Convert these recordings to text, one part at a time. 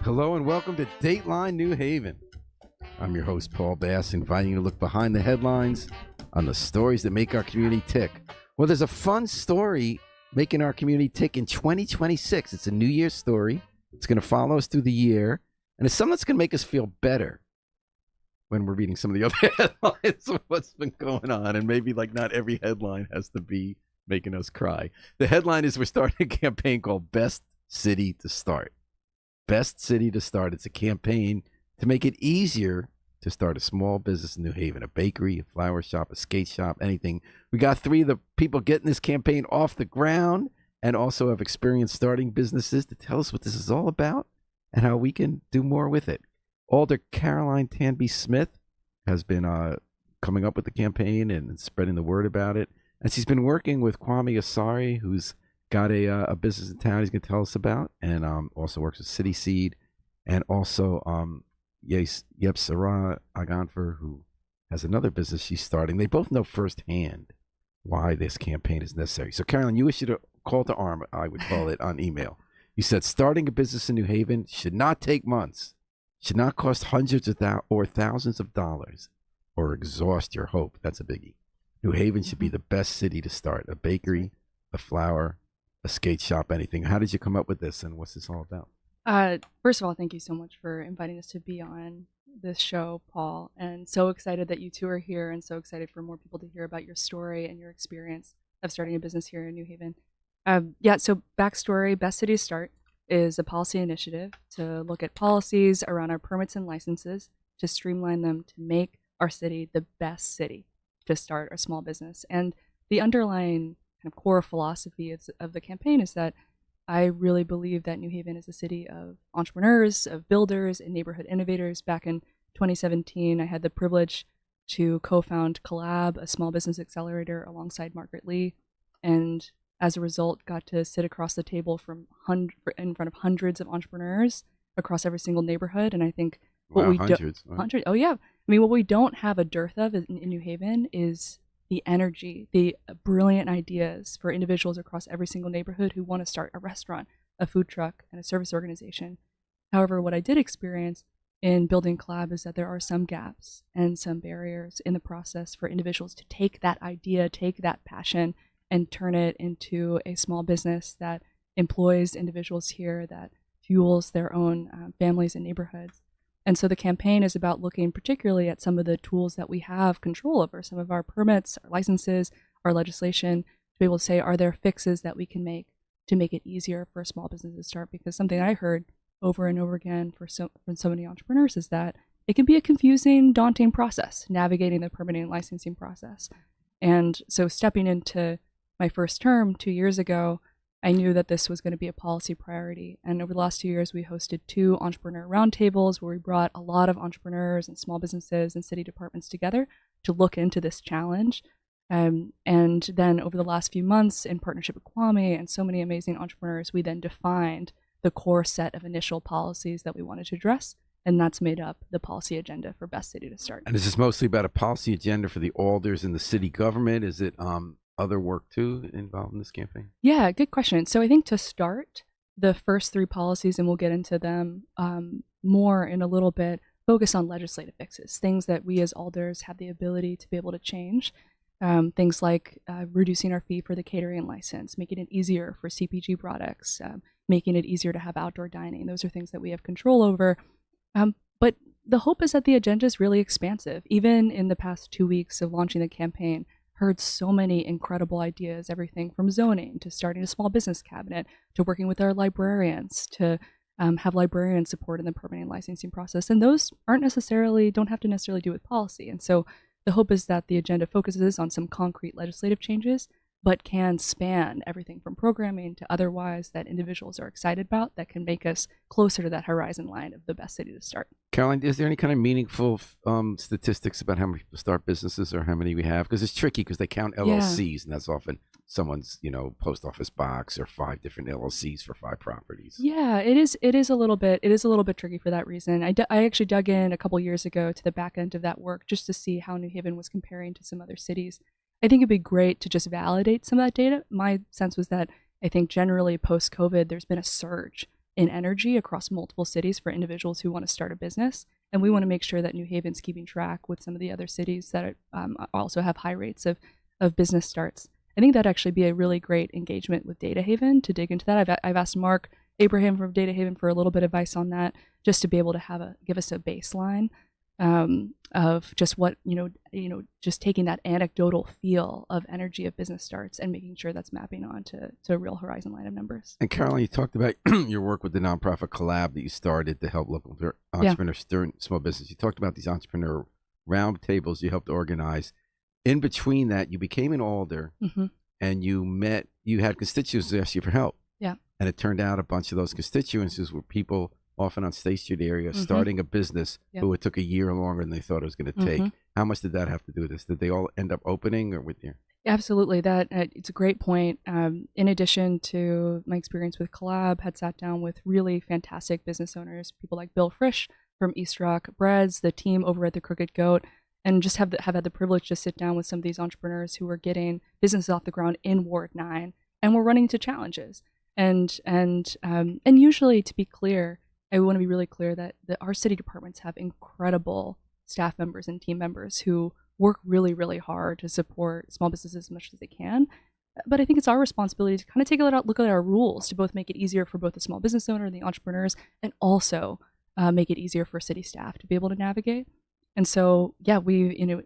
Hello and welcome to Dateline New Haven. I'm your host, Paul Bass, inviting you to look behind the headlines on the stories that make our community tick. Well, there's a fun story making our community tick in 2026. It's a New Year's story. It's going to follow us through the year, and it's something that's going to make us feel better when we're reading some of the other headlines of what's been going on, and maybe like not every headline has to be making us cry. The headline is we're starting a campaign called Best City to Start. Best City to Start. It's a campaign to make it easier to start a small business in New Haven, a bakery, a flower shop, a skate shop, anything. We got three of the people getting this campaign off the ground and also have experience starting businesses to tell us what this is all about and how we can do more with it. Alder Caroline Tanby Smith has been coming up with the campaign and spreading the word about it. And she's been working with Kwame Asari, who's got a business in town he's going to tell us about, and also works with City Seed, and also Sarah Aganfer, who has another business she's starting. They both know firsthand why this campaign is necessary. So, Carolyn, you issued a call to arm, I would call it, on email. You said starting a business in New Haven should not take months, should not cost hundreds of or thousands of dollars, or exhaust your hope. That's a biggie. New Haven should be the best city to start a bakery, a flower, a skate shop, anything. How did you come up with this, and what's this all about? First of all, thank you so much for inviting us to be on this show, Paul, and so excited that you two are here and so excited for more people to hear about your story and your experience of starting a business here in New Haven. So backstory, Best City to Start is a policy initiative to look at policies around our permits and licenses to streamline them to make our city the best city to start a small business. And the underlying kind of core philosophy of the campaign is that I really believe that New Haven is a city of entrepreneurs, of builders, and neighborhood innovators. Back in 2017, I had the privilege to co-found Collab, a small business accelerator, alongside Margaret Lee, and as a result, got to sit across the table in front of hundreds of entrepreneurs across every single neighborhood. And I think what we hundreds. Oh yeah, I mean, what we don't have a dearth of in New Haven is the energy, the brilliant ideas for individuals across every single neighborhood who want to start a restaurant, a food truck, and a service organization. However, what I did experience in building Collab is that there are some gaps and some barriers in the process for individuals to take that idea, take that passion, and turn it into a small business that employs individuals here, that fuels their own families and neighborhoods. And so the campaign is about looking particularly at some of the tools that we have control over, some of our permits, our licenses, our legislation, to be able to say, are there fixes that we can make to make it easier for a small business to start? Because something I heard over and over again from so many entrepreneurs is that it can be a confusing, daunting process, navigating the permitting and licensing process. And so stepping into my first term 2 years ago, I knew that this was going to be a policy priority. And over the last 2 years, we hosted 2 entrepreneur roundtables where we brought a lot of entrepreneurs and small businesses and city departments together to look into this challenge. And then over the last few months, in partnership with Kwame and so many amazing entrepreneurs, we then defined the core set of initial policies that we wanted to address. And that's made up the policy agenda for Best City to Start. And is this mostly about a policy agenda for the alders and the city government? Is it other work too involved in this campaign? Yeah, good question. So I think to start, the first 3 policies, and we'll get into them more in a little bit, focus on legislative fixes, things that we as alders have the ability to be able to change. Things like reducing our fee for the catering license, making it easier for CPG products, making it easier to have outdoor dining. Those are things that we have control over. But the hope is that the agenda is really expansive. Even in the past 2 weeks of launching the campaign, heard so many incredible ideas, everything from zoning to starting a small business cabinet to working with our librarians to have librarian support in the permitting and licensing process. And those don't have to necessarily do with policy. And so the hope is that the agenda focuses on some concrete legislative changes, but can span everything from programming to otherwise that individuals are excited about that can make us closer to that horizon line of the best city to start. Caroline, is there any kind of meaningful statistics about how many people start businesses or how many we have? Because it's tricky because they count LLCs, and that's often someone's, post office box or 5 different LLCs for 5 properties. Yeah, it is a little bit tricky for that reason. I actually dug in a couple years ago to the back end of that work just to see how New Haven was comparing to some other cities. I think it'd be great to just validate some of that data. My sense was that I think generally post-COVID, there's been a surge in energy across multiple cities for individuals who want to start a business. And we want to make sure that New Haven's keeping track with some of the other cities that also have high rates of business starts. I think that'd actually be a really great engagement with Data Haven to dig into that. I've asked Mark Abraham from Data Haven for a little bit of advice on that, just to be able to give us a baseline of just what just taking that anecdotal feel of energy of business starts and making sure that's mapping on to a real horizon line of numbers. And Caroline, you talked about your work with the nonprofit Collab that you started to help local entrepreneurs start small business. You talked about these entrepreneur roundtables you helped organize. In between that, you became an alder, and you had constituents ask you for help. Yeah. And it turned out a bunch of those constituencies were people often on State Street area starting a business who it took a year longer than they thought it was going to take. How much did that have to do with this? Did they all end up opening or with you? Absolutely. It's a great point. In addition to my experience with Collab, had sat down with really fantastic business owners, people like Bill Frisch from East Rock Breads, the team over at the Crooked Goat, and just have had the privilege to sit down with some of these entrepreneurs who were getting businesses off the ground in Ward 9 and were running into challenges. And usually, to be clear, I want to be really clear that our city departments have incredible staff members and team members who work really, really hard to support small businesses as much as they can. But I think it's our responsibility to kind of take a look at our rules to both make it easier for both the small business owner and the entrepreneurs, and also make it easier for city staff to be able to navigate. And so,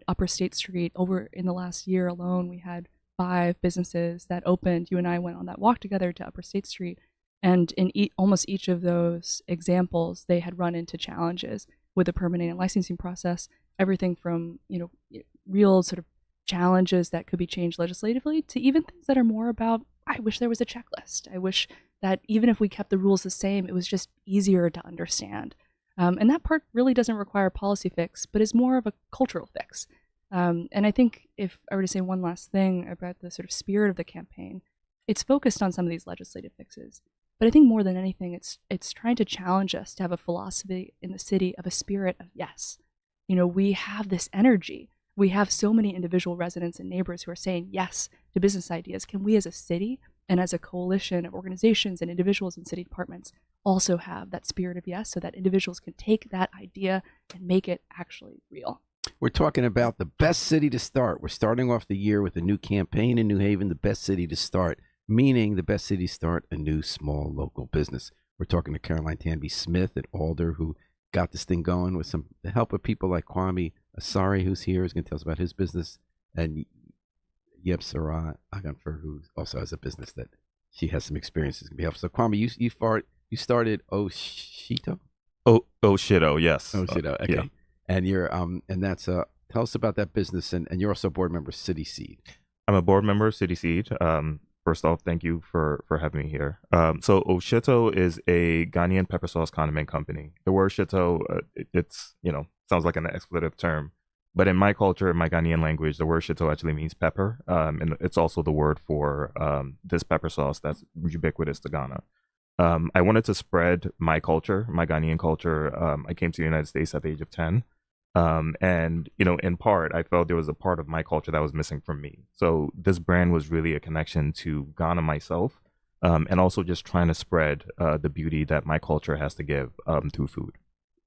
Upper State Street, over in the last year alone, we had 5 businesses that opened. You and I went on that walk together to Upper State Street. And in almost each of those examples, they had run into challenges with the permitting and licensing process, everything from, real sort of challenges that could be changed legislatively to even things that are more about, I wish there was a checklist. I wish that even if we kept the rules the same, it was just easier to understand. And that part really doesn't require a policy fix, but is more of a cultural fix. And I think if I were to say one last thing about the sort of spirit of the campaign, it's focused on some of these legislative fixes. But I think more than anything, it's trying to challenge us to have a philosophy in the city of a spirit of yes. We have this energy. We have so many individual residents and neighbors who are saying yes to business ideas. Can we as a city and as a coalition of organizations and individuals and city departments also have that spirit of yes, so that individuals can take that idea and make it actually real? We're talking about the best city to start. We're starting off the year with a new campaign in New Haven, the best city to start, meaning the best city to start a new small local business. We're talking to Caroline Tanby Smith at Alder, who got this thing going with the help of people like Kwame Asari, who's here, who's going to tell us about his business, and Yeb Sarat Aganfer, who also has a business that she has some experiences going to be helpful. So Kwame, you started Oshito? Oshito, yes. Oshito, okay. Yeah. And you're and that's tell us about that business, and you're also a board member of City Seed. I'm a board member of City Seed. First off, thank you for having me here. So Oshito is a Ghanaian pepper sauce condiment company. The word shito, it's sounds like an expletive term, but in my culture, in my Ghanaian language, the word shito actually means pepper, and it's also the word for this pepper sauce that's ubiquitous to Ghana. I wanted to spread my culture, my Ghanaian culture. I came to the United States at the age of 10. And, in part, I felt there was a part of my culture that was missing from me. So this brand was really a connection to Ghana myself, and also just trying to spread the beauty that my culture has to give through food.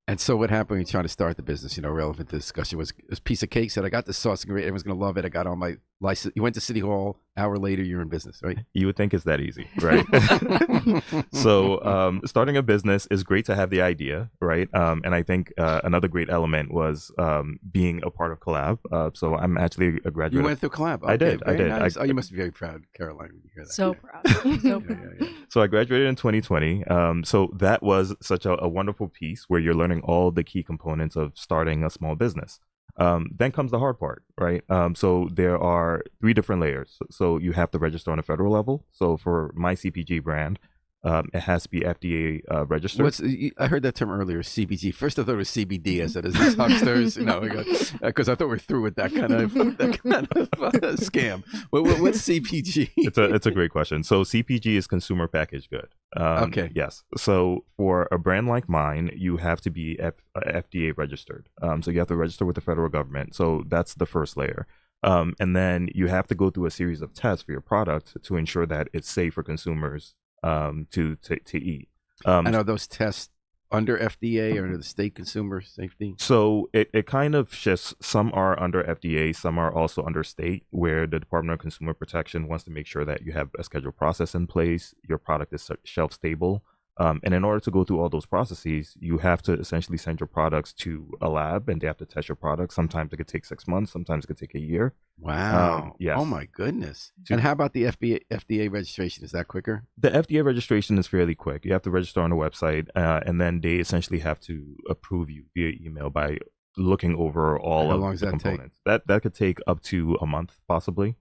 And so what happened when you tried to start the business, relevant to the discussion, was this piece of cake said, I got this sauce, everyone's going to love it. I got all my license. You went to City Hall, hour later, you're in business, right? You would think it's that easy, right? So starting a business is great to have the idea, right? And I think another great element was being a part of Collab. So I'm actually a graduate. You went through Collab? Okay, I did. Nice. You must be very proud, Caroline, when you hear that. So proud. So proud. Yeah. So I graduated in 2020. So that was such a wonderful piece where you're learning all the key components of starting a small business. Then comes the hard part, right? So there are 3 different layers. So you have to register on a federal level. So for my CPG brand, it has to be FDA registered. I heard that term earlier, CPG. First I thought it was CBD. I said, is this hucksters? Because I thought we're through with that kind of scam. What's CPG? It's a great question. So CPG is consumer packaged good. Okay. Yes. So for a brand like mine, you have to be FDA registered. So you have to register with the federal government. So that's the first layer. And then you have to go through a series of tests for your product to ensure that it's safe for consumers to eat. And are those tests under FDA or under the state consumer safety? So it kind of shifts. Some are under FDA, some are also under state, where the Department of Consumer Protection wants to make sure that you have a scheduled process in place, your product is shelf stable. And in order to go through all those processes, you have to essentially send your products to a lab and they have to test your products. Sometimes it could take 6 months, sometimes it could take a year. Wow. Yes. Oh, my goodness. And how about the FDA registration? Is that quicker? The FDA registration is fairly quick. You have to register on the website, and then they essentially have to approve you via email by looking over all How of long does the that take? components. That could take up to a month, possibly,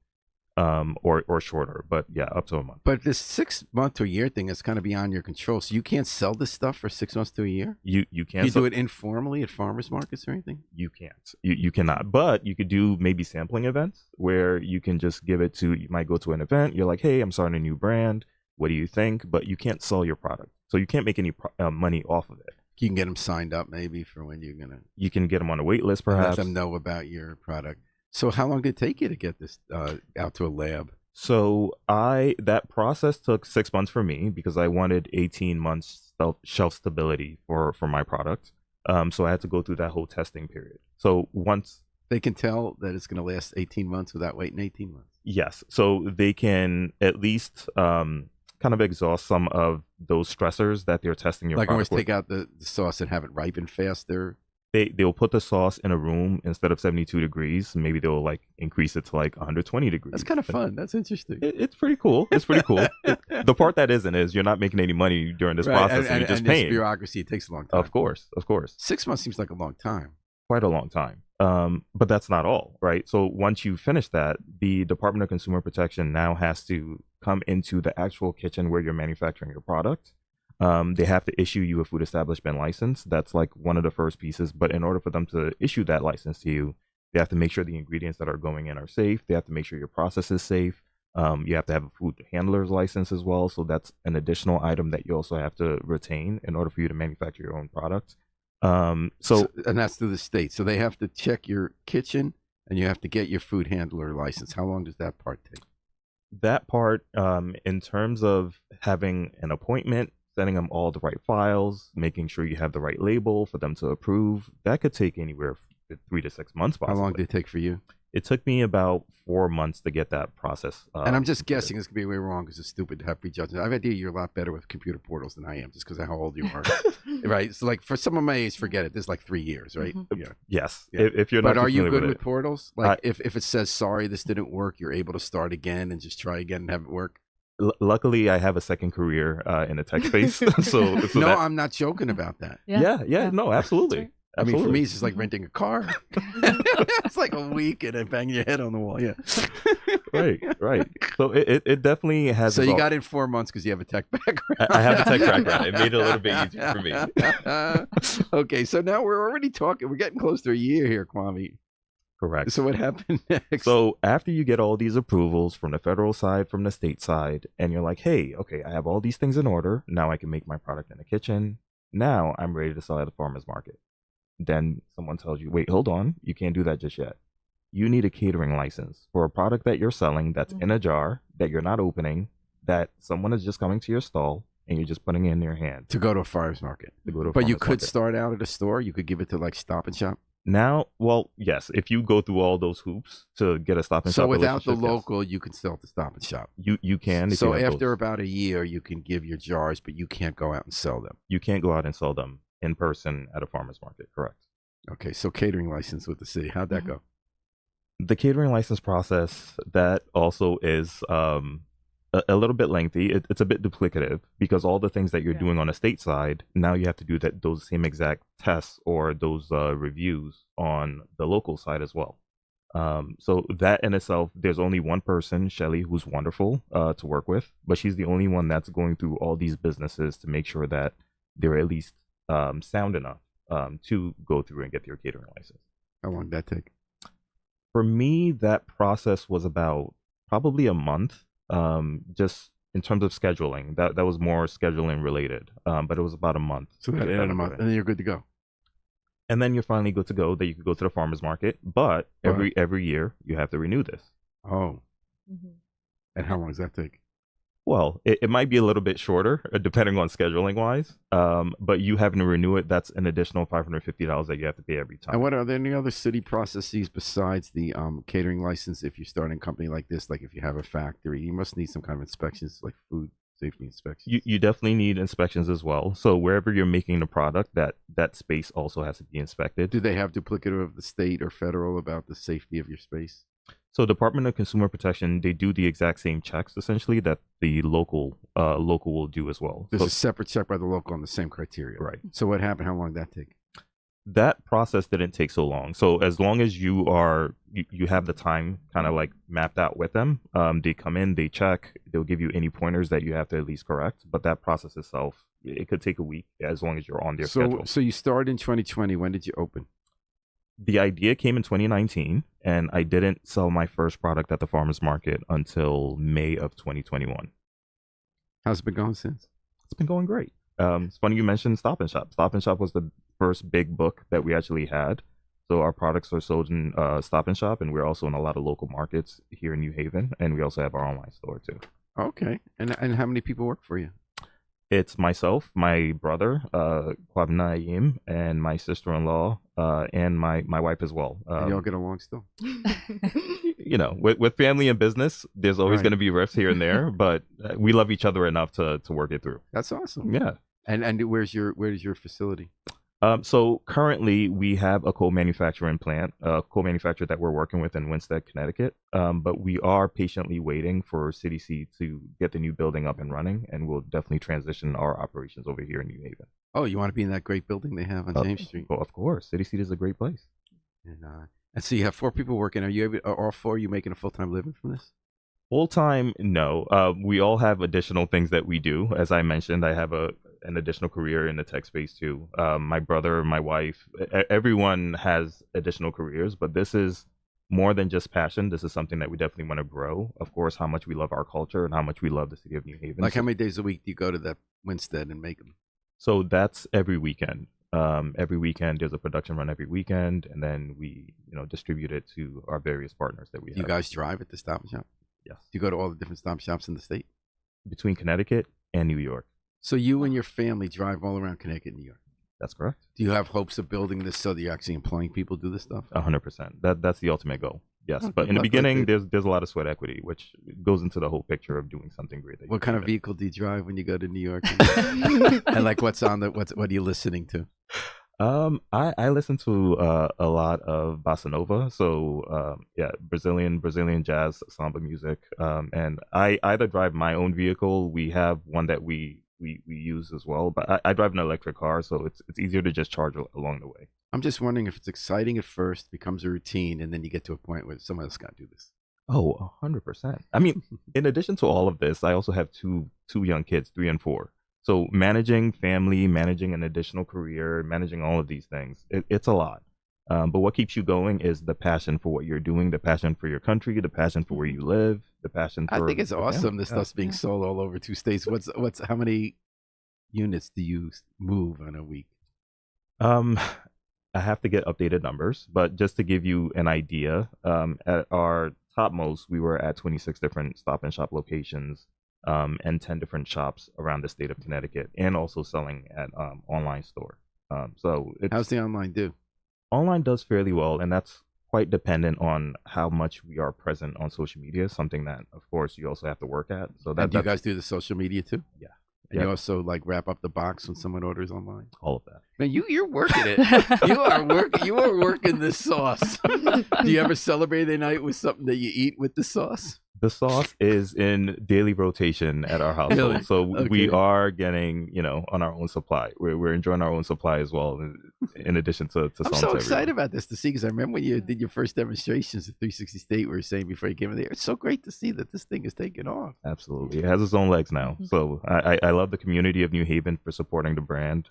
or shorter. But yeah, up to a month. But this 6 month to a year thing is kind of beyond your control. So you can't sell this stuff for 6 months to a year? You Can can't. you do it informally at farmers markets or anything? You can't. You cannot. But you could do maybe sampling events where you can just give it to. You might go to an event. You're like, hey, I'm starting a new brand. What do you think? But you can't sell your product, so you can't make any money off of it. You can get them signed up maybe for when you're gonna. You can get them on a wait list, Let perhaps. them know about your product. So how long did it take you to get this out to a lab? So that process took 6 months for me because I wanted 18 months shelf stability for my product. So I had to go through that whole testing period. So once They can tell that it's going to last 18 months without waiting 18 months. yes, so they can at least kind of exhaust some of those stressors that they're testing your Like always product with. take out the sauce and have it ripen faster. They'll put the sauce in a room instead of 72 degrees. Maybe they'll like increase it to like 120 degrees. That's kind of fun. That's interesting. It's pretty cool. It's pretty cool. The part that isn't is you're not making any money during this process, and you're just this paying. bureaucracy, it takes a long time. Of course. 6 months seems like a long time. Quite a long time. But that's not all, right? So once you finish that, the Department of Consumer Protection now has to come into the actual kitchen where you're manufacturing your product. They have to issue you a food establishment license. That's like one of the first pieces. But in order for them to issue that license to you, they have to make sure the ingredients that are going in are safe. They have to make sure your process is safe. You have to have a food handler's license as well. So that's an additional item that you also have to retain in order for you to manufacture your own product. And that's through the state. So they have to check your kitchen and you have to get your food handler license. How long does that part take? That part, in terms of having an appointment, sending them all the right files, making sure you have the right label for them to approve, that could take anywhere 3 to 6 months. Possibly. How long did it take for you? It took me about 4 months to get that process. And I'm just guessing this could be way wrong because it's stupid to have prejudgments. I've idea you're a lot better with computer portals than I am just because of how old you are. Right? So like for some of my age, forget it. This is like 3 years, right? Mhm. Yeah. Yes. Yeah. If you're not But are you familiar good with with portals? Like if it says, sorry, this didn't work, you're able to start again and just try again and have it work? Luckily, I have a second career in the tech space. so No, that, I'm not joking about that. Yeah. no, absolutely. right. I mean, for Absolutely. me, it's just like renting a car. It's like a week and then bang your head on the wall. Yeah. right. So it definitely has. So you got in 4 months because you have a tech background. I have a tech background. It made it a little bit easier for me. Okay, so now we're already talking. We're getting close to a year here, Kwame. Correct. So what happened next? So after you get all these approvals from the federal side, from the state side, and you're like, hey, okay, I have all these things in order. Now I can make my product in the kitchen. Now I'm ready to sell at the farmer's market. Then someone tells you, wait, hold on. You can't do that just yet. You need a catering license for a product that you're selling that's in a jar, that you're not opening, that someone is just coming to your stall and you're just putting it in your hand. to go to a farmer's market. To go to a But you farmer's could market. start out at a store. You could give it to like Stop and Shop. Now, well, yes, if you go through all those hoops to get a Stop and So Shop without the relationship, yes. local, you can sell to Stop and Shop. You can. If So you have after those. about a year, you can give your jars, but you can't go out and sell them. You can't go out and sell them in person at a farmer's market, correct? Okay, so catering license with the city. How'd that go? The catering license process, that also is a little bit lengthy. It's a bit duplicative because all the things that you're doing on the state side, now you have to do those same exact tests or those reviews on the local side as well. So that in itself, there's only one person, Shelly, who's wonderful to work with, but she's the only one that's going through all these businesses to make sure that they're at least sound enough to go through and get your catering license. How long did that take? For me, that process was about probably a month. Just in terms of scheduling, that was more scheduling related. But it was about a month. So to that get in a that month, going. and then you're good to go. And then you're finally good to go. That you could go to the farmer's market. But every year you have to renew this. Oh, Mhm. and how long does that take? Well, it might be a little bit shorter, depending on scheduling wise. But you having to renew it, that's an additional $550 that you have to pay every time. And what are there any other city processes besides the catering license? If you're starting a company like this, like if you have a factory, you must need some kind of inspections, like food safety inspections. You definitely need inspections as well. So wherever you're making the product, that space also has to be inspected. Do they have duplicative of the state or federal about the safety of your space? So Department of Consumer Protection, they do the exact same checks essentially that the local will do as well. There's So a separate check by the local on the same criteria. right. So what happened? How long did that take? That process didn't take so long. So as long as you have the time kind of like mapped out with them, they come in, they check, they'll give you any pointers that you have to at least correct. But that process itself, it could take a week as long as you're on their schedule. So you started in 2020. When did you open? The idea came in 2019, and I didn't sell my first product at the farmers market until May of 2021. How's it been going since? It's been going great. It's funny you mentioned Stop and Shop. Stop and Shop was the first big book that we actually had. So our products are sold in Stop and Shop, and we're also in a lot of local markets here in New Haven, and we also have our online store too. Okay. And how many people work for you? It's myself, my brother, Kwabna Ayim, and my sister-in-law, and my wife as well. And y'all get along still? You know, with family and business, there's always Right. going to be rifts here and there, but we love each other enough to work it through. That's awesome. Yeah. And where's your facility? So currently we have a co-manufacturing plant, a co-manufacturer that we're working with in Winsted, Connecticut. But we are patiently waiting for CDC to get the new building up and running, and we'll definitely transition our operations over here in New Haven. Oh, you want to be in that great building they have on James Street? Well, of course, City Seat is a great place. And so you have 4 people working. Are you able? Are all 4 you making a full-time living from this? Full time, no. We all have additional things that we do. As I mentioned, I have an additional career in the tech space too. My brother, my wife, everyone has additional careers, but this is more than just passion. This is something that we definitely want to grow. Of course, how much we love our culture and how much we love the city of New Haven. Like how many days a week do you go to that Winstead and make them? So that's every weekend. Every weekend there's a production run every weekend, and then we distribute it to our various partners that we Do have. you guys drive at the Stop and Shop? Yes. Do you go to all the different Stop Shops in the state? Between Connecticut and New York. So you and your family drive all around Connecticut and New York. That's correct. Do you have hopes of building this so that you're actually employing people to do this stuff? 100%. That's the ultimate goal. Yes, Oh, but good in the luck with beginning, it. there's a lot of sweat equity, which goes into the whole picture of doing something great. What kind of vehicle do you drive when you go to New York? And like, what are you listening to? I listen to a lot of bossa nova, so yeah, Brazilian jazz, samba music, and I either drive my own vehicle. We have one that we use as well, but I drive an electric car, so it's easier to just charge along the way. I'm just wondering if it's exciting at first, becomes a routine, and then you get to a point where someone else got to do this. Oh, 100%. I mean, in addition to all of this, I also have two young kids, 3 and 4. So managing family, managing an additional career, managing all of these things, it's a lot. But what keeps you going is the passion for what you're doing, the passion for your country, the passion for where you live, the passion for. I think it's the awesome. family. This stuff's being sold all over 2 states. What's how many units do you move on a week? I have to get updated numbers, but just to give you an idea, at our topmost, we were at 26 different Stop and Shop locations, and 10 different shops around the state of Connecticut, and also selling at online store. So How's the online do? online does fairly well, and that's quite dependent on how much we are present on social media. Something that, of course, you also have to work at. So And do you that's guys do the social media too? Yeah. And Yeah. you also like wrap up the box when someone orders online. all of that. Man, you're working it. You are working the sauce. Do you ever celebrate a night with something that you eat with the sauce? The sauce is in daily rotation at our household, Really? so we Okay. are getting, on our own supply. We're enjoying our own supply as well, in addition to I'm selling so to excited everyone. about this to see, because I remember when you did your first demonstrations at 360 State, we were saying before you came in there, it's so great to see that this thing is taking off. Absolutely, it has its own legs now. So I love the community of New Haven for supporting the brand.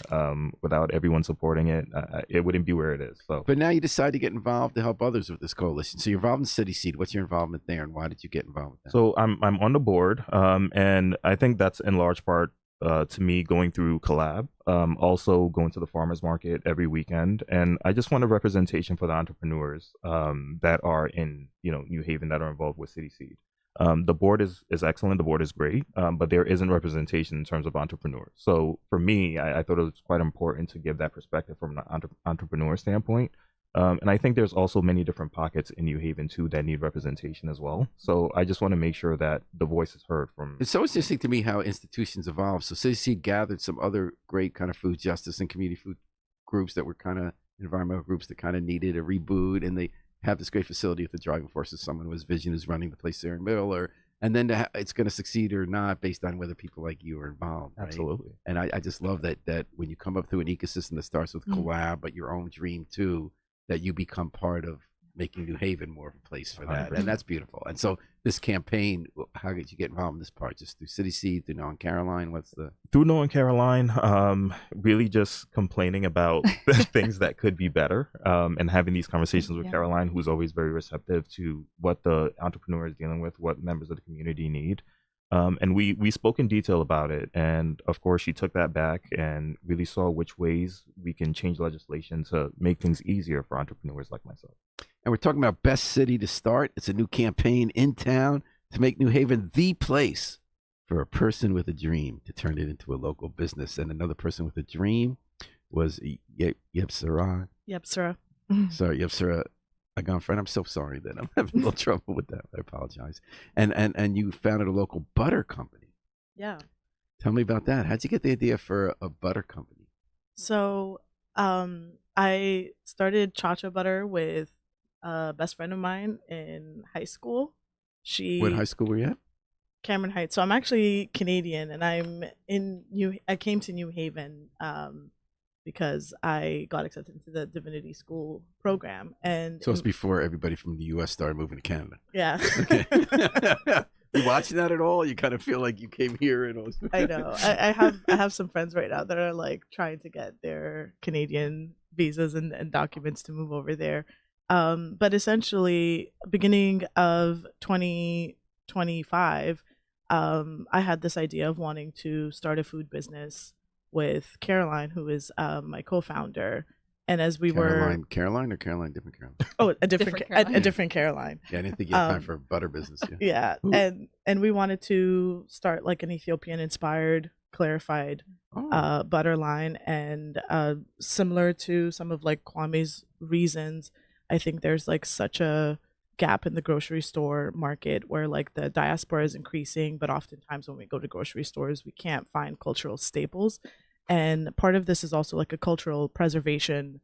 Without everyone supporting it, it wouldn't be where it is. So But now you decide to get involved to help others with this coalition. So you're involved in City Seed. What's your involvement there, and why did you get involved with that? So I'm on the board, and I think that's in large part to me going through Collab, also going to the farmers market every weekend, and I just want a representation for the entrepreneurs that are in New Haven that are involved with City Seed. The board is excellent. The board is great, but there isn't representation in terms of entrepreneurs. So for me, I thought it was quite important to give that perspective from an entrepreneur standpoint. And I think there's also many different pockets in New Haven too that need representation as well. So I just want to make sure that the voice is heard from. It's so interesting to me how institutions evolve. So CDC gathered some other great kind of food justice and community food groups that were kind of environmental groups that kind of needed a reboot, and they have this great facility with the driving force of someone whose vision is running the place there in Miller, and then it's going to succeed or not based on whether people like you are involved. Right? Absolutely. And I just love that when you come up through an ecosystem that starts with collab, but your own dream too, that you become part of making New Haven more of a place for that. 100%. And that's beautiful. And so this campaign, how did you get involved in this part? Just through City Seed, through Now and Caroline? What's the... Through Noah and Caroline, really just complaining about the things that could be better, and having these conversations with Caroline, who's always very receptive to what the entrepreneur is dealing with, what members of the community need. And we spoke in detail about it. And of course, she took that back and really saw which ways we can change legislation to make things easier for entrepreneurs like myself. And we're talking about Best City to Start. It's a new campaign in town to make New Haven the place for a person with a dream to turn it into a local business. And another person with a dream was Yepsara. Yepsara. Sorry, Yepsara Agonfriend. I'm so sorry that I'm having a little trouble with that. I apologize. And you founded a local butter company. Yeah. Tell me about that. How'd you get the idea for a butter company? So I started Chacha Butter with a best friend of mine in high school. What high school were you at? Cameron Heights. So I'm actually Canadian, and I came to New Haven because I got accepted into the divinity school program. And so it's before everybody from the U.S. started moving to Canada. Yeah. Okay. You watching that at all? You kind of feel like you came here and all. I know. I have some friends right now that are like trying to get their Canadian visas and documents to move over there. But essentially, beginning of 2025, I had this idea of wanting to start a food business with Caroline, who is my co-founder. And as we Caroline or Caroline, different Caroline? Oh, a different Caroline. A different Caroline. Yeah, I didn't think you had time for a butter business. Yeah. Ooh. And we wanted to start like an Ethiopian-inspired, clarified butter line. And similar to some of like Kwame's reasons, I think there's like such a gap in the grocery store market where like the diaspora is increasing, but oftentimes when we go to grocery stores, we can't find cultural staples. And part of this is also like a cultural preservation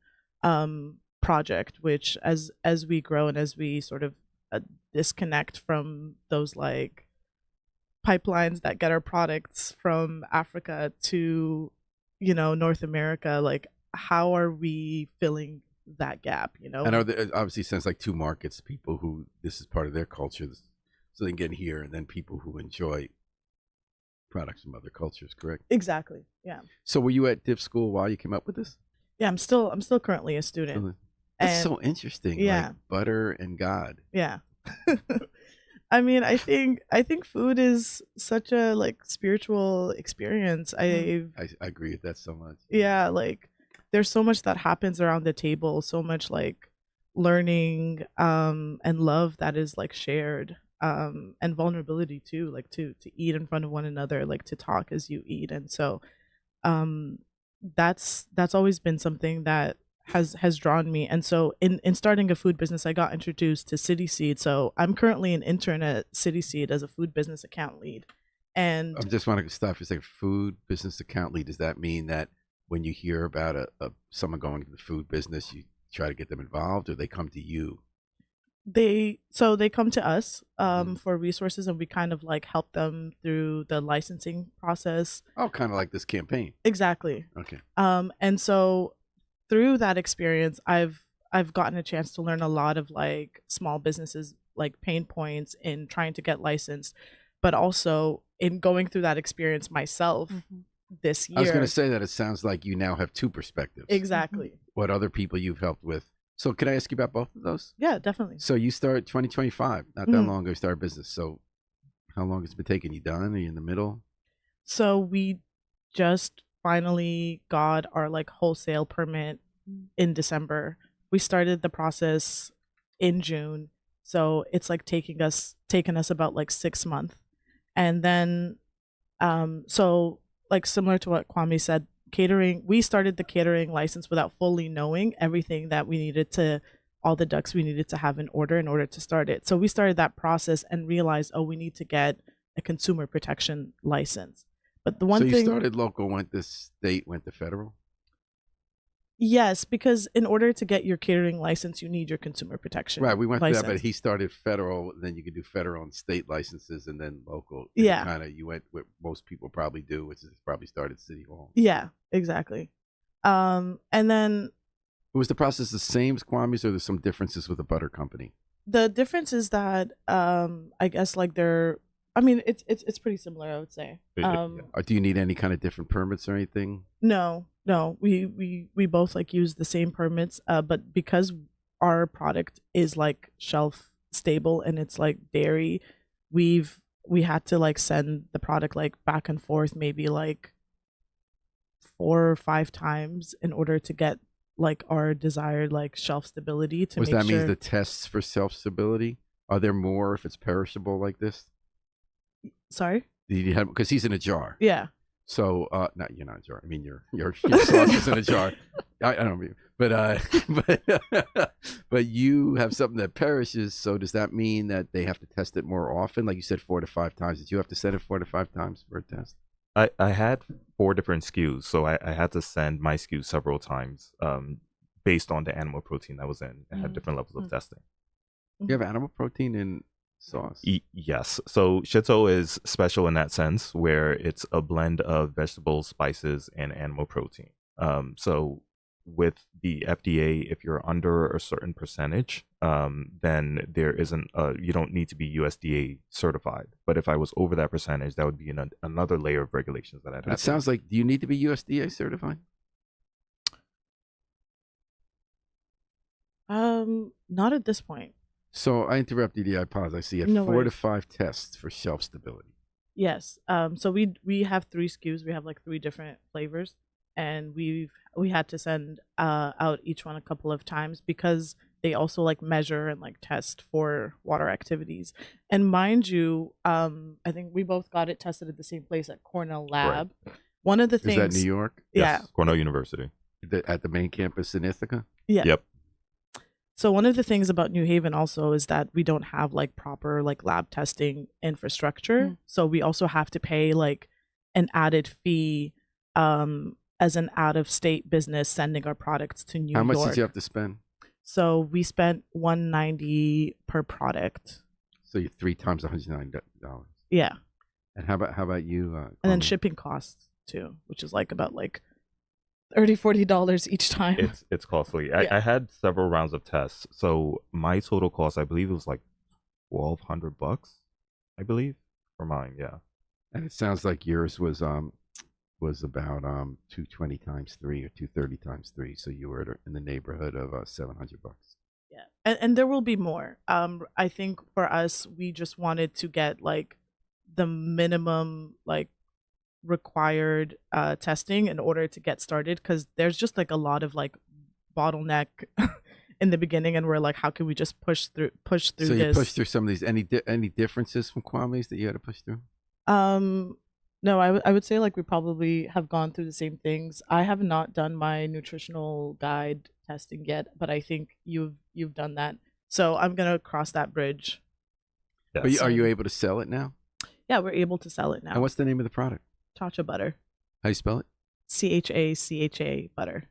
project, which as we grow and as we sort of disconnect from those like pipelines that get our products from Africa to, North America, like how are we filling that gap, I know it obviously sounds like two markets, people who this is part of their culture, so they can get here, and then people who enjoy products from other cultures, correct? Exactly. Yeah. So were you at Div School while you came up with this? Yeah, I'm still currently a student. That's so interesting. Yeah. Like butter and God. Yeah. I mean, I think food is such a like spiritual experience. I agree with that so much. Yeah, like there's so much that happens around the table, so much like learning and love that is like shared. And vulnerability too, like to eat in front of one another, like to talk as you eat. And so that's always been something that has drawn me. And so in starting a food business, I got introduced to City Seed. So I'm currently an intern at City Seed as a food business account lead. And I just want to stop for a second. Food business account lead, does that mean that when you hear about someone going into the food business, you try to get them involved, or they come to you? They come to us for resources, and we kind of like help them through the licensing process. Oh, kind of like this campaign. Exactly. Okay. And so through that experience, I've gotten a chance to learn a lot of like small businesses like pain points in trying to get licensed, but also in going through that experience myself this year. I was going to say that it sounds like you now have two perspectives. Exactly. What other people you've helped with. So can I ask you about both of those? Yeah, definitely. So you start 2025, not that long ago you started business. So how long has it been taking? You done? Are you in the middle? So we just finally got our like wholesale permit in December. We started the process in June. So it's like taking taken us about like 6 months. And then so like similar to what Kwame said, catering, we started the catering license without fully knowing everything that we needed to, all the ducks we needed to have in order to start it. So we started that process and realized, oh, we need to get a consumer protection license. But the one so you thing, started local, went to state, went to federal. yes, because in order to get your catering license, you need your consumer protection. Right, we went through license. that, but he started federal. Then you could do federal and state licenses, and then local. Yeah. Kind of, you went what most people probably do, which is probably started city hall. Yeah, exactly. And then Was the process the same as Kwame's, or there's some differences with the butter company? the difference is that I guess like they're, I mean, it's pretty similar, I would say. Or do you need any kind of different permits or anything? No, we both like use the same permits, but because our product is like shelf stable and it's like dairy, we had to like send the product like back and forth maybe like 4 or 5 times in order to get like our desired like shelf stability. To Was make that sure... means the tests for self stability? Are there more if it's perishable like this? Sorry. Did you have, because he's in a jar. Yeah. So, not you're not a jar. I mean, your sauce is in a jar. I don't mean, but you have something that perishes. So does that mean that they have to test it more often? Like you said, 4 to 5 times. Did you have to send it 4 to 5 times for a test? I had 4 different SKUs, so I had to send my SKU several times, based on the animal protein that was in. It had different levels of testing. You have animal protein in sauce? Yes. So Shito is special in that sense, where it's a blend of vegetables, spices, and animal protein. So with the FDA, if you're under a certain percentage, then there isn't you don't need to be USDA certified. But if I was over that percentage, that would be another layer of regulations that I'd have. It sounds like, do you need to be USDA certified? Not at this point. So I interrupted you. I apologize. I see you have No 4 to worries. 5 tests for shelf stability. Yes. So we have 3 SKUs. We have like 3 different flavors, and we had to send out each one a couple of times because they also like measure and like test for water activities. And mind you, I think we both got it tested at the same place at Cornell Lab. Right. One of the things. Is that New York? Yeah. Yes, Cornell University. At the main campus in Ithaca? Yeah. Yep. So one of the things about New Haven also is that we don't have like proper like lab testing infrastructure. So we also have to pay like an added fee as an out of state business sending our products to New York. How much did you have to spend? So we spent $190 per product. So you're 3 times $109. Yeah. And how about you? And then shipping costs too, which is like about like $30-$40 each time. It's costly. I had several rounds of tests, so my total cost, I believe, it was like $1,200, I believe, for mine. Yeah. And it sounds like yours was about 220 times 3 or 230 times 3. So you were in the neighborhood of $700. Yeah, and there will be more. I think for us, we just wanted to get like the minimum like required testing in order to get started, because there's just like a lot of like bottleneck in the beginning, and we're like, how can we just push through So this? you pushed through some of these. Any differences from Kwame's that you had to push through? No, I would say like we probably have gone through the same things. I have not done my nutritional guide testing yet, but I think you've done that, so I'm gonna cross that bridge. Yes. But are you able to sell it now? Yeah, we're able to sell it now. And what's the name of the product? Chacha butter. How you spell it? CHA butter.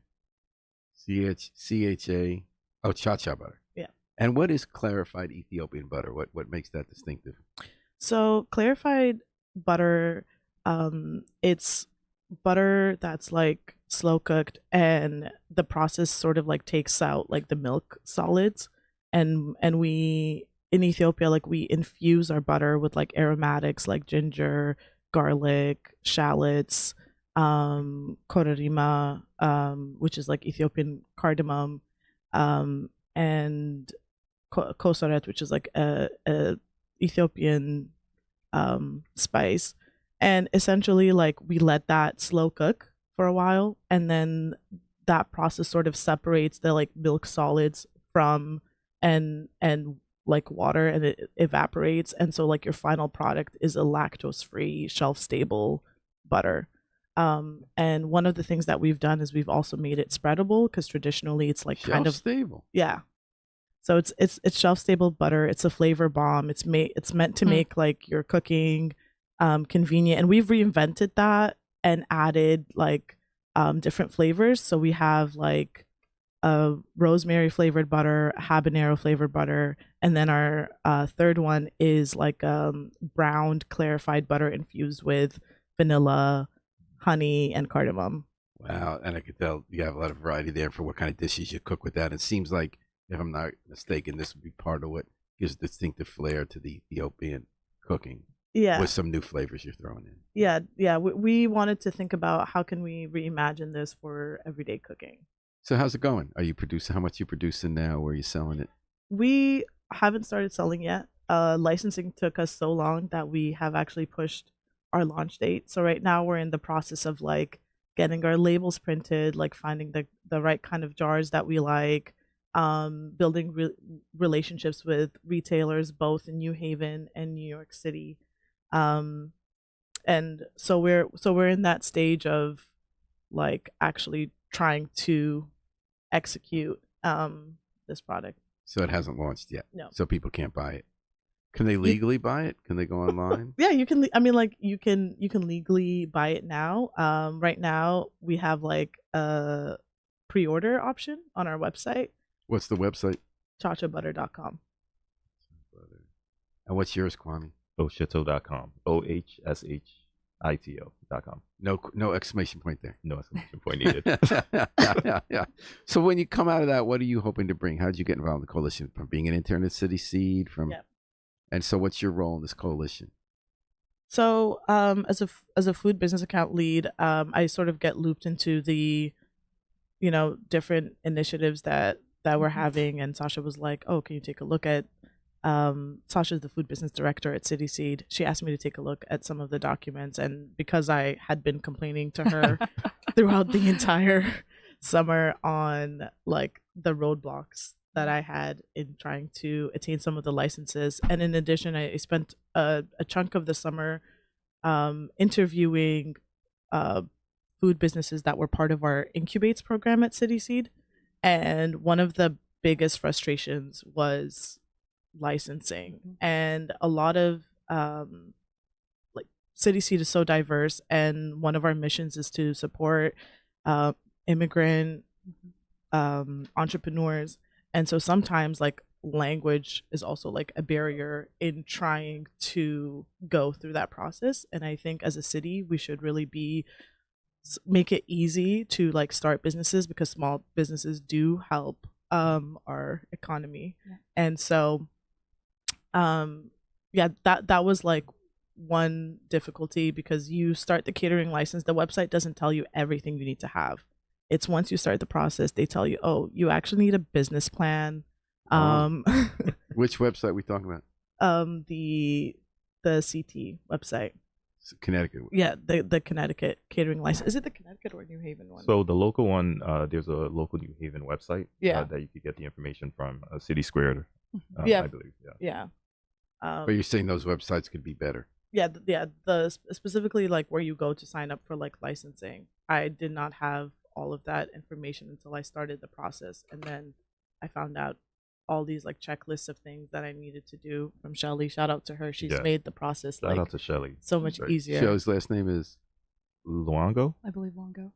CHA. Oh, Cha-Cha butter. Yeah. And what is clarified Ethiopian butter? What makes that distinctive? So clarified butter, it's butter that's like slow cooked, and the process sort of like takes out like the milk solids, and we in Ethiopia like we infuse our butter with like aromatics like ginger, garlic, shallots, korarima, which is like Ethiopian cardamom, and kosaret, which is like a Ethiopian spice. And essentially like we let that slow cook for a while, and then that process sort of separates the like milk solids from and like water and it evaporates, and so like your final product is a lactose free, shelf stable butter. And one of the things that we've done is we've also made it spreadable, because traditionally it's like kind of stable. yeah. So it's shelf stable butter. It's a flavor bomb. It's meant to make like your cooking convenient, and we've reinvented that and added like different flavors. So we have like a rosemary flavored butter, a habanero flavored butter, and then our third one is like browned clarified butter infused with vanilla, honey, and cardamom. Wow, and I could tell you have a lot of variety there for what kind of dishes you cook with that. It seems like, if I'm not mistaken, this would be part of what gives distinctive flair to the Ethiopian cooking. Yeah. With some new flavors you're throwing in. Yeah. We wanted to think about how can we reimagine this for everyday cooking. So how's it going? Are you producing? How much you producing now? Where are you selling it? We haven't started selling yet. Licensing took us so long that we have actually pushed our launch date. So right now we're in the process of like getting our labels printed, like finding the right kind of jars that we like, building relationships with retailers both in New Haven and New York City. And so we're in that stage of like actually trying to execute this product. So it hasn't launched yet. No. So people can't buy it. Can they legally buy it? Can they go online? Yeah, you can. I mean, like you can legally buy it now. Right now we have like a pre-order option on our website. What's the website? chachabutter.com. And what's yours, Kwame? Oshito.com. OHSHITO.com. No exclamation point there. No exclamation point needed. Yeah. So when you come out of that, what are you hoping to bring? How did you get involved in the coalition? From being an intern at City Seed? Yeah. And so what's your role in this coalition? So as a food business account lead, I sort of get looped into the, different initiatives that we're having. And Sasha was like, oh, can you take a look at, Sasha's the food business director at City Seed. She asked me to take a look at some of the documents. And because I had been complaining to her throughout the entire summer on like the roadblocks that I had in trying to attain some of the licenses. And in addition, I spent a chunk of the summer interviewing food businesses that were part of our Incubates program at City Seed. And one of the biggest frustrations was licensing. And a lot of like City Seed is so diverse, and one of our missions is to support immigrant entrepreneurs. And so sometimes like language is also like a barrier in trying to go through that process. And I think as a city, we should really make it easy to like start businesses, because small businesses do help our economy. Yeah. And so that was like one difficulty, because you start the catering license, the website doesn't tell you everything you need to have. It's once you start the process, they tell you, oh, you actually need a business plan. Which website are we talking about? The CT website. Connecticut. Yeah, the Connecticut catering license. Is it the Connecticut or New Haven one? So the local one, there's a local New Haven website that you could get the information from, City Squared, I believe. Yeah. But you're saying those websites could be better. Yeah. The specifically like where you go to sign up for like licensing. I did not have all of that information until I started the process, and then I found out all these like checklists of things that I needed to do from Shelly. Shout out to her. She's made the process Shout out to Shelly. So much easier. Shelly's last name is Luongo? I believe Longo.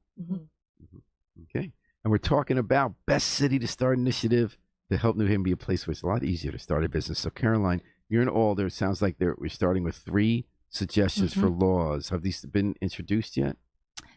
Okay. And we're talking about Best City to Start initiative to help New Haven be a place where it's a lot easier to start a business. So Caroline, you're in Alder. It sounds like we're starting with 3 suggestions for laws. Have these been introduced yet?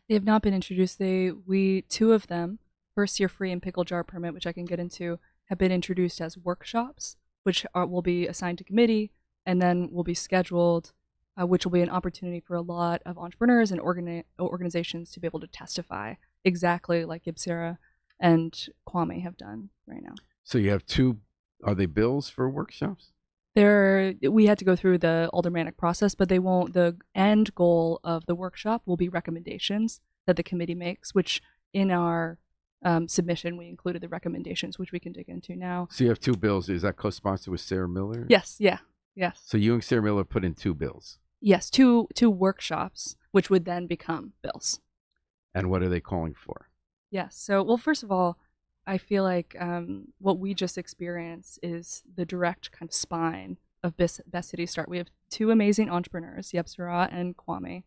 They have not been introduced. Two of them, first year free and pickle jar permit, which I can get into, have been introduced as workshops, which will be assigned to committee and then will be scheduled, which will be an opportunity for a lot of entrepreneurs and organizations to be able to testify exactly like Gibsera and Kwame have done right now. So you have 2. Are they bills for workshops? We had to go through the aldermanic process, but they won't. The end goal of the workshop will be recommendations that the committee makes, which in our submission, we included the recommendations, which we can dig into now. So you have two bills. Is that co-sponsored with Sarah Miller? Yes, yes. So you and Sarah Miller put in two bills. Yes, two workshops, which would then become bills. And what are they calling for? Yes. So, well, first of all, I feel like what we just experienced is the direct kind of spine of Best City Start. We have two amazing entrepreneurs, Yepsara and Kwame,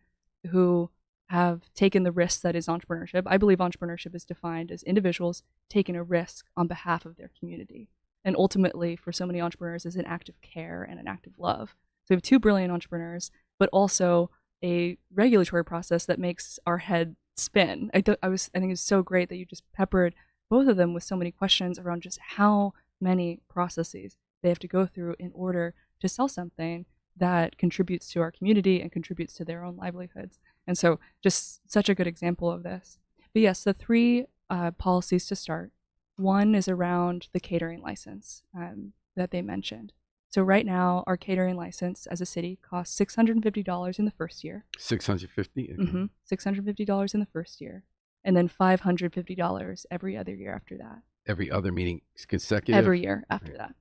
who have taken the risk that is entrepreneurship. I believe entrepreneurship is defined as individuals taking a risk on behalf of their community. And ultimately, for so many entrepreneurs, is an act of care and an act of love. So we have two brilliant entrepreneurs, but also a regulatory process that makes our head spin. I think it's so great that you just peppered both of them with so many questions around just how many processes they have to go through in order to sell something that contributes to our community and contributes to their own livelihoods. And so just such a good example of this. But yes, the three policies to start. One is around the catering license that they mentioned. So right now, our catering license as a city costs $650 in the first year. $650? Mm-hmm. $650 in the first year. And then $550 every other year after that. Every other meeting consecutive? Every year after that.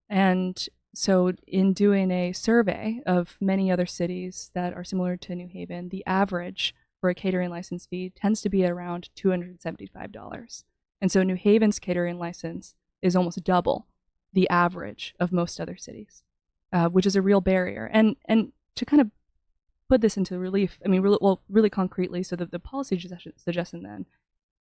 And so in doing a survey of many other cities that are similar to New Haven, the average for a catering license fee tends to be around $275. And so New Haven's catering license is almost double the average of most other cities, which is a real barrier. And to kind of put this into relief, I mean, really concretely, so the policy suggestion then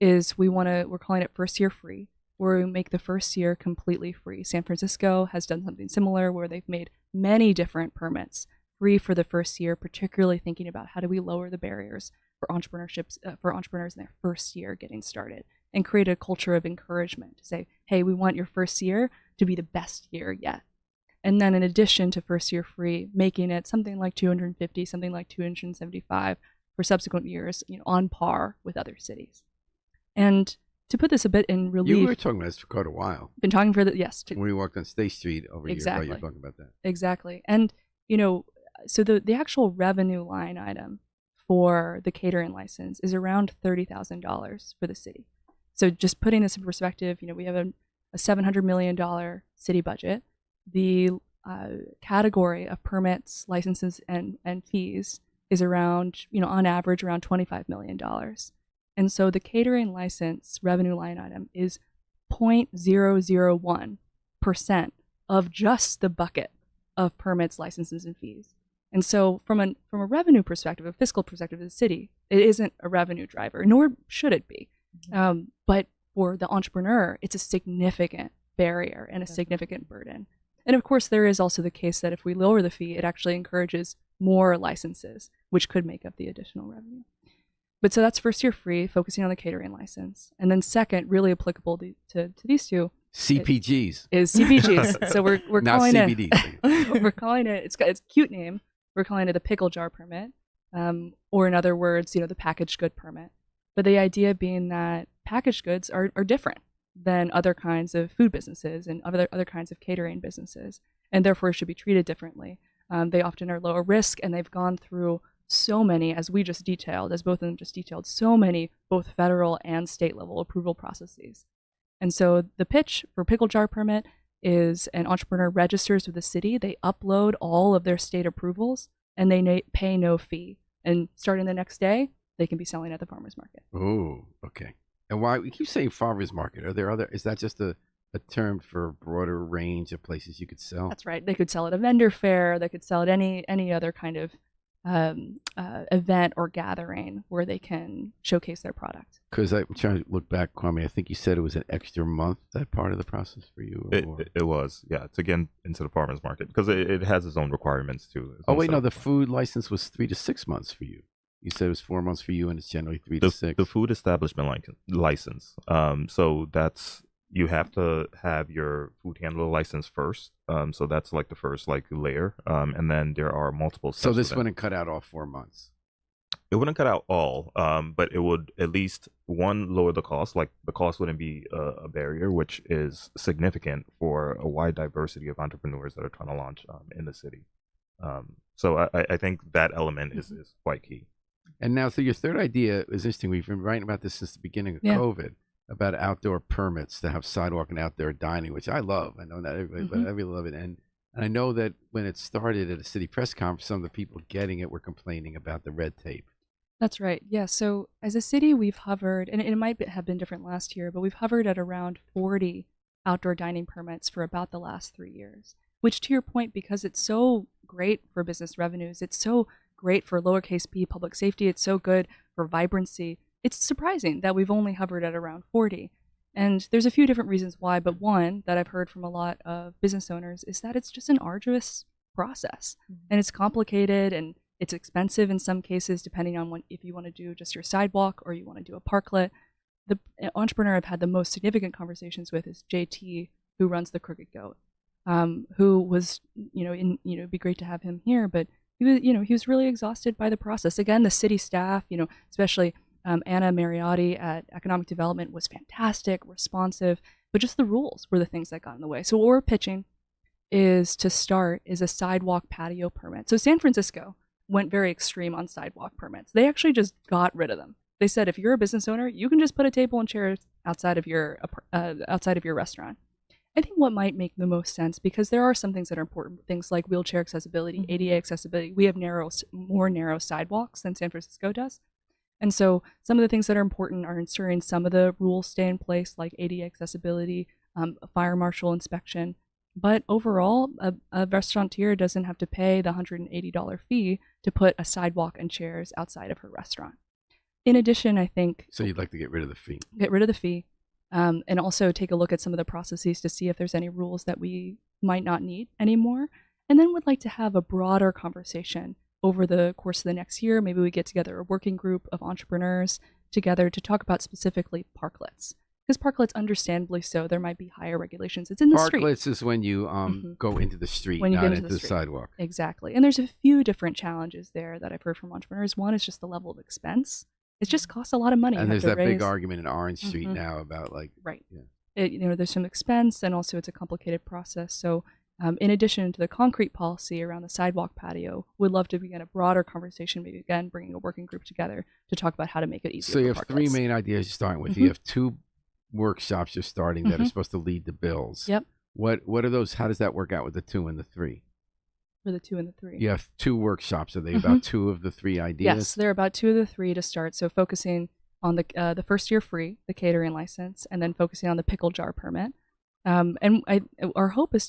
is we're calling it first year free, where we make the first year completely free. San Francisco has done something similar where they've made many different permits free for the first year, particularly thinking about how do we lower the barriers for for entrepreneurs in their first year getting started, and create a culture of encouragement to say, hey, we want your first year to be the best year yet. And then in addition to first year free, making it something like $250, something like $275 for subsequent years, on par with other cities. And to put this a bit in relief, You were talking about this for quite a while. been talking for yes. When we walked on State Street over Exactly. here, you were talking about that. Exactly. And, so the actual revenue line item for the catering license is around $30,000 for the city. So just putting this in perspective, we have a $700 million city budget. The category of permits, licenses, and fees is around, on average, around $25 million. And so the catering license revenue line item is 0.001% of just the bucket of permits, licenses, and fees. And so from a revenue perspective, a fiscal perspective of the city, it isn't a revenue driver, nor should it be. But for the entrepreneur, it's a significant barrier and a significant burden. And of course, there is also the case that if we lower the fee, it actually encourages more licenses, which could make up the additional revenue. But so that's first year free, focusing on the catering license. And then second, really applicable to these two, CPGs. is CPGs. So we're Not calling CBDs. we're calling it, it's a cute name. We're calling it the pickle jar permit, or in other words, the packaged good permit. But the idea being that packaged goods are different than other kinds of food businesses and other kinds of catering businesses, and therefore should be treated differently. They often are lower risk, and they've gone through so many, as both of them just detailed, so many both federal and state level approval processes. And so the pitch for pickle jar permit is an entrepreneur registers with the city, they upload all of their state approvals, and they pay no fee. And starting the next day, they can be selling at the farmer's market. Oh, okay. And why we keep saying farmers market? Are there is that just a term for a broader range of places you could sell? That's right. They could sell at a vendor fair. They could sell at any other kind of event or gathering where they can showcase their product. Because I'm trying to look back, Kwame, I think you said it was an extra month, that part of the process for you? It was, yeah, to get into the farmer's market, because it has its own requirements too. Oh, wait, no, the food license was 3 to 6 months for you. You said it was 4 months for you, and it's generally 3 to 6. The food establishment license. So that's, you have to have your food handler license first. So that's like the first layer. And then there are multiple steps. So this wouldn't cut out all 4 months. It wouldn't cut out all, but it would at least, one, lower the cost. Like, the cost wouldn't be a barrier, which is significant for a wide diversity of entrepreneurs that are trying to launch in the city. So I think that element is quite key. And now, so your third idea is interesting. We've been writing about this since the beginning of COVID. about outdoor permits to have sidewalk and outdoor dining, which I love. I know not everybody, but I really love it. And I know that when it started at a city press conference, some of the people getting it were complaining about the red tape. That's right. Yeah. So as a city, we've hovered, and it might have been different last year, but we've hovered at around 40 outdoor dining permits for about the last 3 years. Which, to your point, because it's so great for business revenues, it's so great for lowercase b public safety, it's so good for vibrancy, it's surprising that we've only hovered at around 40. And there's a few different reasons why, but one that I've heard from a lot of business owners is that it's just an arduous process, and it's complicated, and it's expensive in some cases, depending on if you want to do just your sidewalk or you want to do a parklet. The entrepreneur I've had the most significant conversations with is JT, who runs the Crooked Goat, who was, it'd be great to have him here, but he was really exhausted by the process. Again, the city staff, especially Anna Mariotti at Economic Development was fantastic, responsive, but just the rules were the things that got in the way. So what we're pitching is a sidewalk patio permit. So San Francisco went very extreme on sidewalk permits. They actually just got rid of them. They said, if you're a business owner, you can just put a table and chairs outside of your restaurant. I think what might make the most sense, because there are some things that are important, things like wheelchair accessibility, ADA accessibility. We have more narrow sidewalks than San Francisco does. And so some of the things that are important are ensuring some of the rules stay in place, like ADA accessibility, a fire marshal inspection. But overall, a restaurateur doesn't have to pay the $180 fee to put a sidewalk and chairs outside of her restaurant. In addition, I think... So you'd like to get rid of the fee? Get rid of the fee. And also take a look at some of the processes to see if there's any rules that we might not need anymore. And then would like to have a broader conversation over the course of the next year. Maybe we get together a working group of entrepreneurs together to talk about specifically parklets. Because parklets, understandably so, there might be higher regulations. It's in the street. Parklets is when you go into the street, when you not get into the sidewalk. Exactly. And there's a few different challenges there that I've heard from entrepreneurs. One is just the level of expense. It just costs a lot of money. And there's that big argument in Orange Street now about right. Yeah. There's some expense, and also it's a complicated process. So in addition to the concrete policy around the sidewalk patio, we'd love to begin a broader conversation, maybe again bringing a working group together to talk about how to make it easier. So you have parklets. 3 main ideas you're starting with. You have 2 workshops you're starting that are supposed to lead the bills. Yep. What are those? How does that work out with the 2 and the 3? For the 2 and the 3. You have 2 workshops. Are they about 2 of the 3 ideas? Yes, they're about 2 of the 3 to start. So focusing on the first year free, the catering license, and then focusing on the pickle jar permit. Our hope is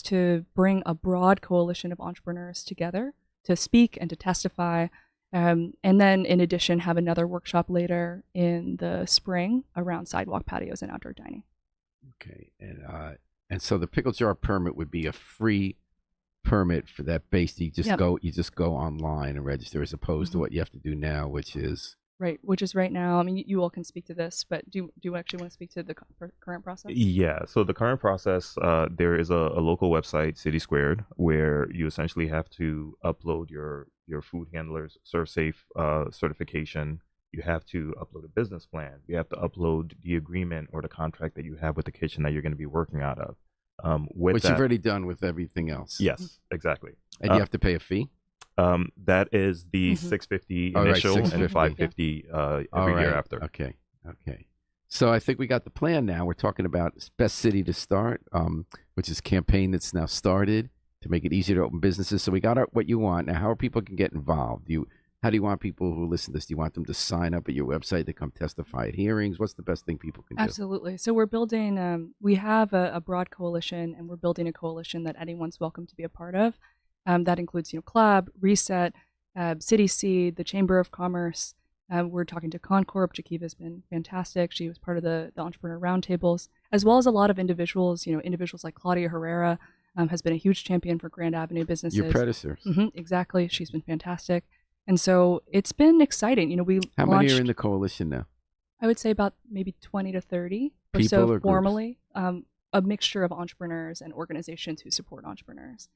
to bring a broad coalition of entrepreneurs together to speak and to testify, and then in addition have another workshop later in the spring around sidewalk patios and outdoor dining. Okay, and so the pickle jar permit would be a free permit for that base. You just go online and register, as opposed to what you have to do now, which is right now. I mean, you all can speak to this, but do you actually want to speak to the current process? Yeah. So the current process, there is a local website, City Squared, where you essentially have to upload your food handler's ServSafe certification. You have to upload a business plan. You have to upload the agreement or the contract that you have with the kitchen that you're going to be working out of. Which you've already done with everything else. Yes, exactly. And you have to pay a fee? That is the $650 initial and $550 every year after. Okay. So I think we got the plan now. We're talking about best city to start, which is a campaign that's now started to make it easier to open businesses. So we got what you want. Now, how are people can get involved? How do you want people who listen to this? Do you want them to sign up at your website to come testify at hearings? What's the best thing people can do? Absolutely. So we're building, we have a broad coalition, and we're building a coalition that anyone's welcome to be a part of. That includes, Club, Reset, City Seed, the Chamber of Commerce. We're talking to Concorp. Jakiva's been fantastic. She was part of the entrepreneur roundtables, as well as a lot of individuals. Individuals like Claudia Herrera has been a huge champion for Grand Avenue businesses. Your predecessors. Exactly. She's been fantastic. And so it's been exciting. How many are in the coalition now? I would say about maybe 20 to 30 or so or formally. A mixture of entrepreneurs and organizations who support entrepreneurs.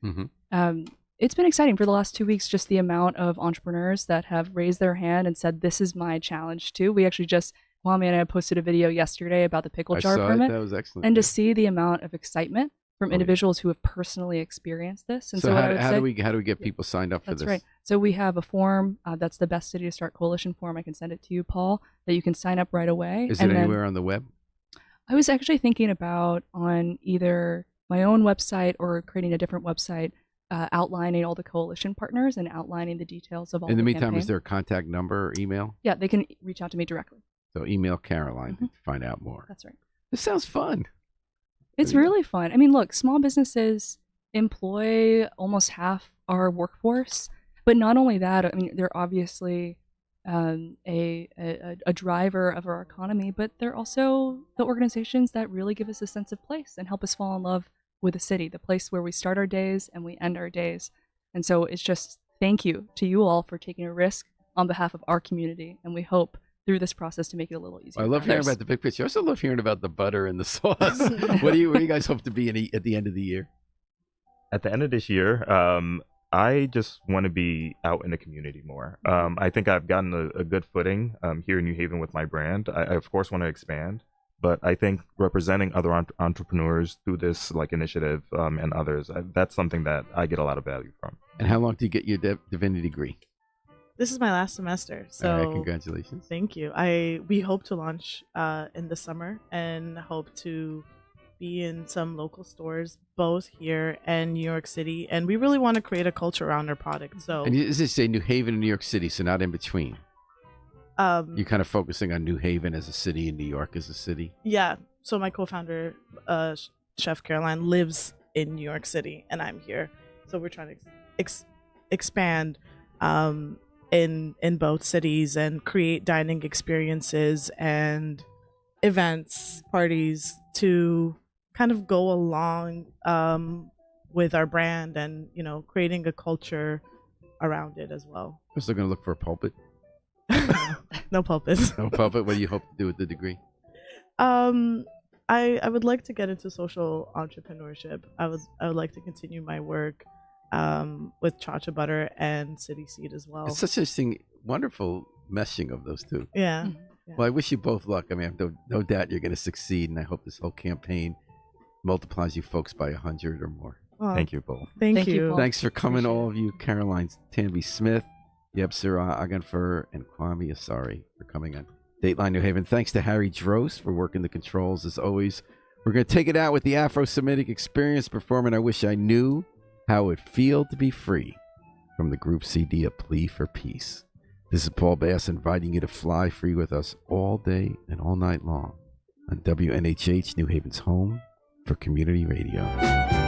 It's been exciting for the last 2 weeks, just the amount of entrepreneurs that have raised their hand and said, this is my challenge too. We actually Kwame and I posted a video yesterday about the pickle jar permit. That was excellent. And to see the amount of excitement from yeah. individuals who have personally experienced this. And So what I would how say, do we get people signed up for that's this? right. So we have a form that's the Best City to Start Coalition form. I can send it to you, Paul, that you can sign up right away. Is it anywhere on the web? I was actually thinking about on either my own website or creating a different website, outlining all the coalition partners and outlining the details of all. In the meantime, campaign. is there a contact number or email? Yeah, they can reach out to me directly. So email Caroline Mhm. to find out more. That's right. This sounds fun. It's There you go. really fun. I mean, look, small businesses employ almost half our workforce, but not only that. I mean, they're obviously a driver of our economy, but they're also the organizations that really give us a sense of place and help us fall in love with the city, the place where we start our days and we end our days. And so it's just thank you to you all for taking a risk on behalf of our community, and we hope through this process to make it a little easier. I love for hearing others. about the big picture. I also love hearing about the butter and the sauce. Where do you guys hope to be at the end of the year? At the end of this year, I just want to be out in the community more. I think I've gotten a good footing here in New Haven with my brand. I of course want to expand, but I think representing other entrepreneurs through this initiative and others, that's something that I get a lot of value from. And how long do you get your divinity degree? This is my last semester, so All right, congratulations. thank you. We hope to launch in the summer and hope to be in some local stores, both here and New York City. And we really want to create a culture around our product. So, And is this say New Haven and New York City, so not in between? You're kind of focusing on New Haven as a city and New York as a city? yeah. So my co-founder, Chef Caroline, lives in New York City, and I'm here. So we're trying to expand in both cities and create dining experiences and events, parties to kind of go along with our brand and, creating a culture around it as well. We're still going to look for a pulpit. No pulpits. No pulpit. What do you hope to do with the degree? I would like to get into social entrepreneurship. I would like to continue my work with Chacha Butter and City Seed as well. It's such a wonderful meshing of those two. Yeah. Well, I wish you both luck. I mean, I have no doubt you're going to succeed, and I hope this whole campaign multiplies you folks by 100 or more. Oh, Thank you, Paul. Thank Thank you, you. Paul. Thanks for coming, Appreciate all of you. Caroline Tanby Smith, Yebsir Aganfer, and Kwame Asari for coming on Dateline New Haven. Thanks to Harry Drost for working the controls. As always, we're going to take it out with the Afro-Semitic Experience performing I Wish I Knew How It Feel to Be Free from the group CD A Plea for Peace. This is Paul Bass inviting you to fly free with us all day and all night long on WNHH, New Haven's home for community radio.